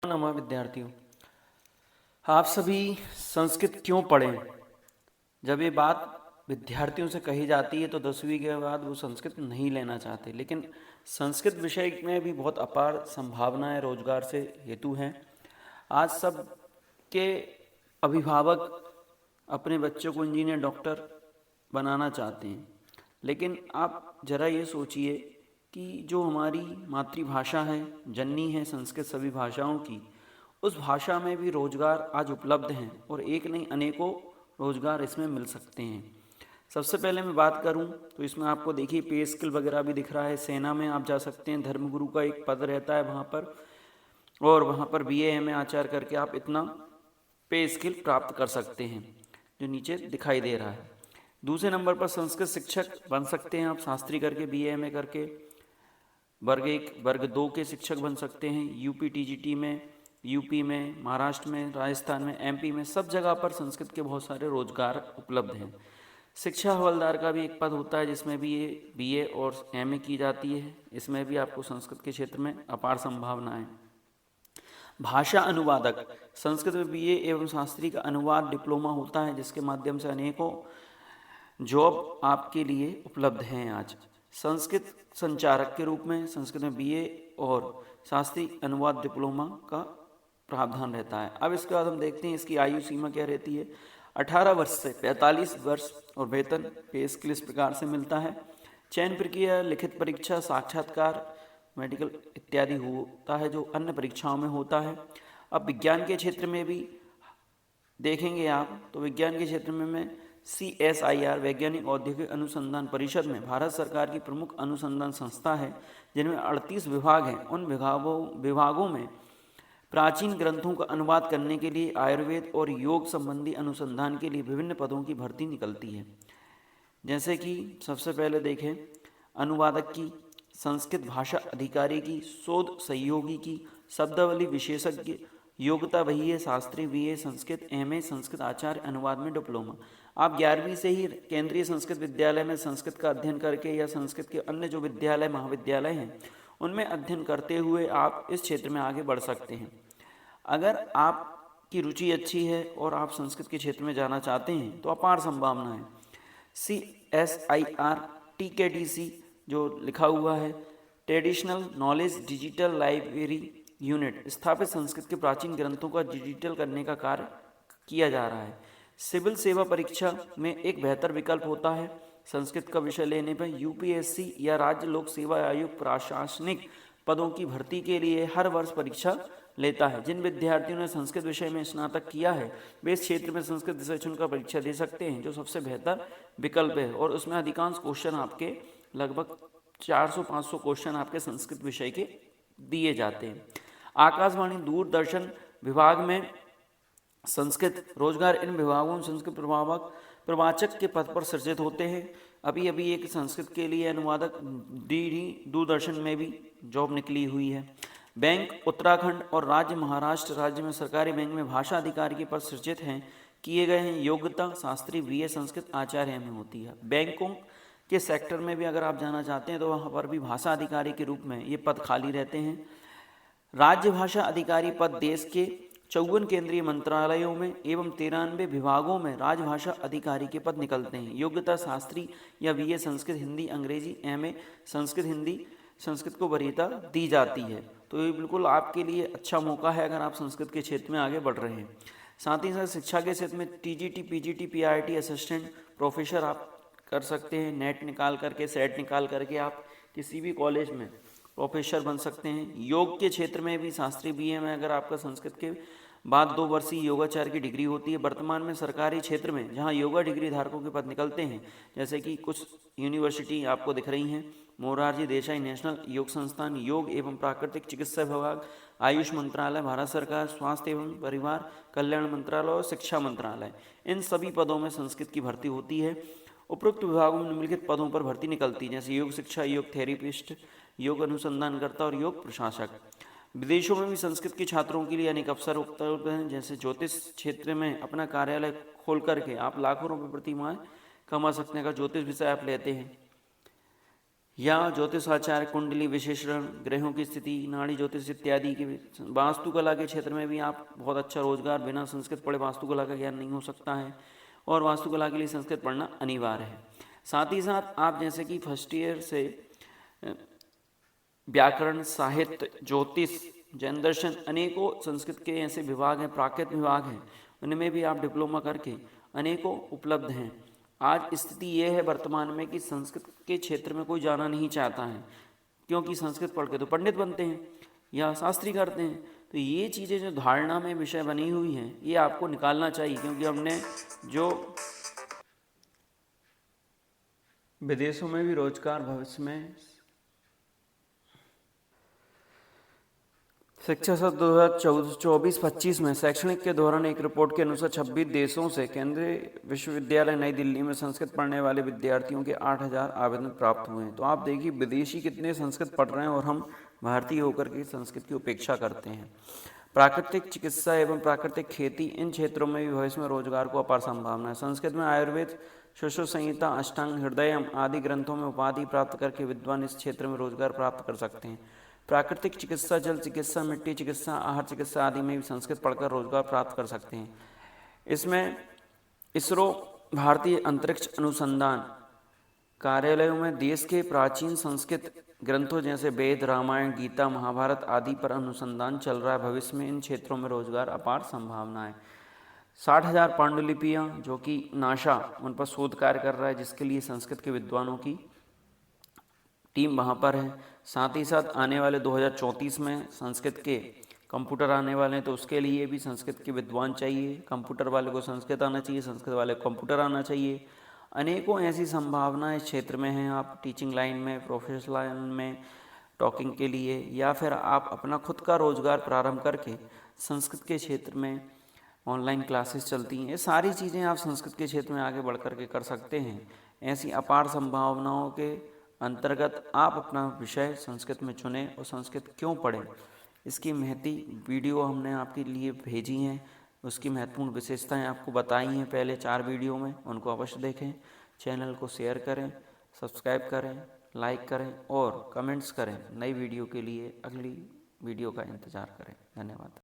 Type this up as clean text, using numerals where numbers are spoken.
नमः विद्यार्थियों, आप सभी संस्कृत क्यों पढ़ें? जब ये बात विद्यार्थियों से कही जाती है तो 10वीं के बाद वो संस्कृत नहीं लेना चाहते, लेकिन संस्कृत विषय में भी बहुत अपार संभावनाएं रोजगार से हेतु हैं। आज सब के अभिभावक अपने बच्चों को इंजीनियर, डॉक्टर बनाना चाहते हैं, लेकिन आप ज़रा ये सोचिए कि जो हमारी मातृभाषा है, जननी है संस्कृत सभी भाषाओं की, उस भाषा में भी रोजगार आज उपलब्ध हैं और एक नहीं अनेकों रोजगार इसमें मिल सकते हैं। सबसे पहले मैं बात करूं तो इसमें आपको देखिए पे स्किल वगैरह भी दिख रहा है। सेना में आप जा सकते हैं, धर्मगुरु का एक पद रहता है वहाँ पर, और वहाँ पर BA MA आचार्य करके आप इतना पे स्किल प्राप्त कर सकते हैं जो नीचे दिखाई दे रहा है। दूसरे नंबर पर संस्कृत शिक्षक बन सकते हैं आप, शास्त्री करके BA MA करके वर्ग 1 वर्ग 2 के शिक्षक बन सकते हैं। UP TGT में, यूपी में, महाराष्ट्र में, राजस्थान में, MP में, सब जगह पर संस्कृत के बहुत सारे रोजगार उपलब्ध हैं। शिक्षा हवलदार का भी एक पद होता है जिसमें भी ये BA और MA की जाती है। इसमें भी आपको संस्कृत के क्षेत्र में अपार संभावनाएं। भाषा अनुवादक, संस्कृत में BA एवं शास्त्री का अनुवाद डिप्लोमा होता है जिसके माध्यम से अनेकों जॉब आपके लिए उपलब्ध हैं आज। संस्कृत संचारक के रूप में संस्कृत में BA और शास्त्री अनुवाद डिप्लोमा का प्रावधान रहता है। अब इसके बाद हम देखते हैं इसकी आयु सीमा क्या रहती है। 18 वर्ष से 45 वर्ष और वेतन पे स्केल इस प्रकार से मिलता है। चयन प्रक्रिया लिखित परीक्षा, साक्षात्कार, मेडिकल इत्यादि होता है जो अन्य परीक्षाओं में होता है। अब विज्ञान के क्षेत्र में भी देखेंगे आप तो विज्ञान के क्षेत्र में मैं CSIR वैज्ञानिक औद्योगिक अनुसंधान परिषद में भारत सरकार की प्रमुख अनुसंधान संस्था है जिनमें 38 विभाग हैं। उन विभागों में प्राचीन ग्रंथों का अनुवाद करने के लिए आयुर्वेद और योग संबंधी अनुसंधान के लिए विभिन्न पदों की भर्ती निकलती है। जैसे कि सबसे पहले देखें अनुवादक की, संस्कृत भाषा अधिकारी की, शोध सहयोगी की, शब्दावली विशेषज्ञ, योग्यता BA Shastri, BA Sanskrit, MA Sanskrit आचार्य, अनुवाद में डिप्लोमा। आप 11वीं से ही केंद्रीय संस्कृत विद्यालय में संस्कृत का अध्ययन करके या संस्कृत के अन्य जो विद्यालय महाविद्यालय हैं उनमें अध्ययन करते हुए आप इस क्षेत्र में आगे बढ़ सकते हैं। अगर आपकी रुचि अच्छी है और आप संस्कृत के क्षेत्र में जाना चाहते हैं तो अपार संभावना है। CSIR TKDC जो लिखा हुआ है, traditional knowledge digital library unit, स्थापित संस्कृत के प्राचीन ग्रंथों का डिजिटल करने का कार्य किया जा रहा है। सिविल सेवा परीक्षा में एक बेहतर विकल्प होता है। संस्कृत का विषय लेने पर UPSC या राज्य लोक सेवा आयोग प्रशासनिक पदों की भर्ती के लिए हर वर्ष परीक्षा लेता है। जिन विद्यार्थियों ने संस्कृत विषय में स्नातक किया है वे इस क्षेत्र में संस्कृत विषय चुनकर परीक्षा दे सकते हैं जो सबसे बेहतर विकल्प है, और उसमें अधिकांश क्वेश्चन आपके लगभग 400-500 क्वेश्चन आपके संस्कृत विषय के दिए जाते हैं। आकाशवाणी दूरदर्शन विभाग में संस्कृत रोजगार, इन विभागों में संस्कृत प्रवाचक के पद पर सृजित होते हैं। अभी अभी एक संस्कृत के लिए अनुवादक DD दूरदर्शन में भी जॉब निकली हुई है। बैंक उत्तराखंड और राज्य महाराष्ट्र राज्य में सरकारी बैंक में भाषा अधिकारी के पद सृजित हैं किए गए हैं। योग्यता शास्त्री, BA संस्कृत आचार्य में होती है। बैंकों के सेक्टर में भी अगर आप जाना चाहते हैं तो वहाँ पर भी भाषा अधिकारी के रूप में ये पद खाली रहते हैं। राज्य भाषा अधिकारी पद देश के 54 केंद्रीय मंत्रालयों में एवं 93 विभागों में राजभाषा अधिकारी के पद निकलते हैं। योग्यता शास्त्री या BA संस्कृत हिंदी अंग्रेजी, MA संस्कृत हिंदी, संस्कृत को वरीयता दी जाती है। तो ये बिल्कुल आपके लिए अच्छा मौका है अगर आप संस्कृत के क्षेत्र में आगे बढ़ रहे हैं। साथ ही साथ शिक्षा के क्षेत्र में TGT PGT PRT assistant professor आप कर सकते हैं। नेट निकाल करके, सेट निकाल करके आप किसी भी कॉलेज में प्रोफेसर बन सकते हैं। योग के क्षेत्र में भी शास्त्री BA में अगर आपका संस्कृत के बाद 2 वर्षीय योगाचार्य की डिग्री होती है। वर्तमान में सरकारी क्षेत्र में जहां योगा डिग्री धारकों के पद निकलते हैं, जैसे कि कुछ यूनिवर्सिटी आपको दिख रही हैं, मोरारजी देसाई नेशनल योग संस्थान, योग एवं प्राकृतिक चिकित्सा विभाग, आयुष मंत्रालय, भारत सरकार, स्वास्थ्य एवं परिवार कल्याण मंत्रालय और शिक्षा मंत्रालय, इन सभी पदों में संस्कृत की भर्ती होती है। उपरोक्त विभागों में निम्नलिखित पदों पर भर्ती निकलती है, जैसे योग शिक्षा, योग थेरेपिस्ट, योग अनुसंधानकर्ता और योग प्रशासक। विदेशों में भी संस्कृत के छात्रों के लिए अनेक अवसर उपलब्ध हैं, जैसे ज्योतिष क्षेत्र में अपना कार्यालय खोल करके आप लाखों रुपए प्रति माह कमा सकते हैं अगर ज्योतिष विषय आप लेते हैं। या ज्योतिषाचार्य, कुंडली विशेषण, ग्रहों की स्थिति, नाड़ी ज्योतिष इत्यादि के। वास्तुकला के क्षेत्र में भी आप बहुत अच्छा रोजगार, बिना संस्कृत पढ़े वास्तुकला का ज्ञान नहीं हो सकता है, और वास्तुकला के लिए संस्कृत पढ़ना अनिवार्य है। साथ ही साथ आप जैसे कि फर्स्ट ईयर से व्याकरण, साहित्य, ज्योतिष, जैन दर्शन, अनेकों संस्कृत के ऐसे विभाग हैं, प्राकृत विभाग हैं, उनमें भी आप डिप्लोमा करके अनेकों उपलब्ध हैं। आज स्थिति यह है वर्तमान में कि संस्कृत के क्षेत्र में कोई जाना नहीं चाहता है, क्योंकि संस्कृत पढ़ के तो पंडित बनते हैं या शास्त्री करते हैं। तो ये चीज़ें जो धारणा में विषय बनी हुई हैं, ये आपको निकालना चाहिए, क्योंकि हमने जो विदेशों में भी रोजगार भविष्य में शिक्षा सत्र 2024-25 में शैक्षणिक के दौरान एक रिपोर्ट के अनुसार 26 देशों से केंद्रीय विश्वविद्यालय नई दिल्ली में संस्कृत पढ़ने वाले विद्यार्थियों के 8,000 आवेदन प्राप्त हुए हैं। तो आप देखिए विदेशी कितने संस्कृत पढ़ रहे हैं और हम भारतीय होकर के संस्कृत की उपेक्षा करते हैं। प्राकृतिक चिकित्सा एवं प्राकृतिक खेती, इन क्षेत्रों में भी भविष्य में रोजगार को अपार संभावना है। संस्कृत में आयुर्वेद, सुश्रुत संहिता, अष्टांग हृदयम आदि ग्रंथों में उपाधि प्राप्त करके विद्वान इस क्षेत्र में रोजगार प्राप्त कर सकते हैं। प्राकृतिक चिकित्सा, जल चिकित्सा, मिट्टी चिकित्सा, आहार चिकित्सा आदि में भी संस्कृत पढ़कर रोजगार प्राप्त कर सकते हैं। इसमें इसरो, भारतीय अंतरिक्ष अनुसंधान कार्यालयों में देश के प्राचीन संस्कृत ग्रंथों जैसे वेद, रामायण, गीता, महाभारत आदि पर अनुसंधान चल रहा है। भविष्य में इन क्षेत्रों में रोजगार अपार संभावना है। 60,000 पांडुलिपियाँ जो कि नासा उन पर शोध कार्य कर रहा है, जिसके लिए संस्कृत के विद्वानों की टीम वहाँ पर है। साथ ही साथ आने वाले 2034 में संस्कृत के कंप्यूटर आने वाले हैं, तो उसके लिए भी संस्कृत के विद्वान चाहिए। कंप्यूटर वाले को संस्कृत आना चाहिए, संस्कृत वाले को कंप्यूटर आना चाहिए। अनेकों ऐसी संभावनाएं इस क्षेत्र में हैं। आप टीचिंग लाइन में, प्रोफेशनल लाइन में, टॉकिंग के लिए, या फिर आप अपना खुद का रोजगार प्रारंभ करके संस्कृत के क्षेत्र में ऑनलाइन क्लासेस चलती हैं, ये सारी चीज़ें आप संस्कृत के क्षेत्र में आगे बढ़ कर के कर सकते हैं। ऐसी अपार संभावनाओं के अंतर्गत आप अपना विषय संस्कृत में चुनें और संस्कृत क्यों पढ़ें, इसकी महती वीडियो हमने आपके लिए भेजी हैं। उसकी महत्वपूर्ण विशेषताएं आपको बताई हैं पहले 4 वीडियो में, उनको अवश्य देखें। चैनल को शेयर करें, सब्सक्राइब करें, लाइक करें और कमेंट्स करें। नई वीडियो के लिए अगली वीडियो का इंतज़ार करें। धन्यवाद।